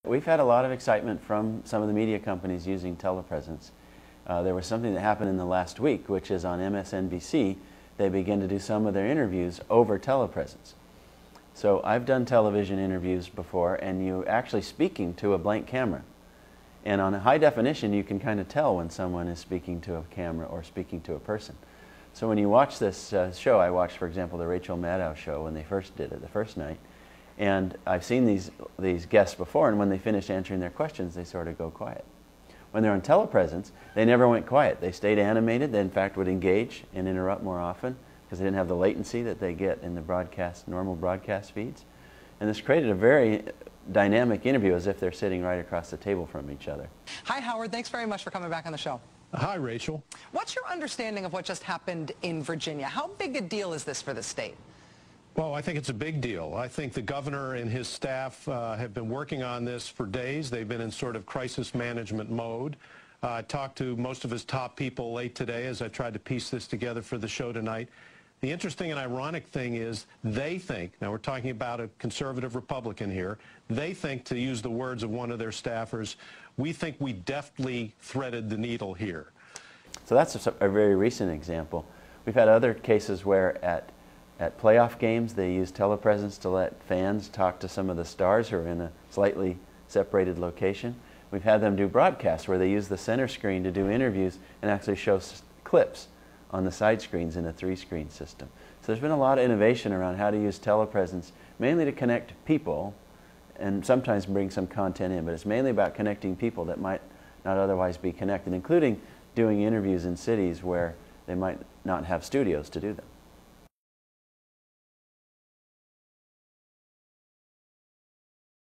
We've had a lot of excitement from some of the media companies using telepresence. There was something that happened in the last week, which is on MSNBC, they begin to do some of their interviews over telepresence. So I've done television interviews before, and you're actually speaking to a blank camera. And on a high definition, you can kind of tell when someone is speaking to a camera or speaking to a person. So when you watch this show, I watched, for example, the Rachel Maddow show when they first did it, the first night. And I've seen these guests before, and when they finish answering their questions, they sort of go quiet. When they're on telepresence, they never went quiet. They stayed animated. They, in fact, would engage and interrupt more often because they didn't have the latency that they get in the normal broadcast feeds. And this created a very dynamic interview as if they're sitting right across the table from each other. Hi, Howard. Thanks very much for coming back on the show. Hi, Rachel. What's your understanding of what just happened in Virginia? How big a deal is this for the state? Well, I think it's a big deal. I think the governor and his staff have been working on this for days. They've been in sort of crisis management mode. I talked to most of his top people late today as I tried to piece this together for the show tonight. The interesting and ironic thing is they think, now we're talking about a conservative Republican here, they think, to use the words of one of their staffers, we think we deftly threaded the needle here. So that's a very recent example. We've had other cases where at playoff games they use telepresence to let fans talk to some of the stars who are in a slightly separated location. We've had them do broadcasts where they use the center screen to do interviews and actually show clips on the side screens in a 3-screen system. So there's been a lot of innovation around how to use telepresence, mainly to connect people and sometimes bring some content in, but it's mainly about connecting people that might not otherwise be connected, including doing interviews in cities where they might not have studios to do them.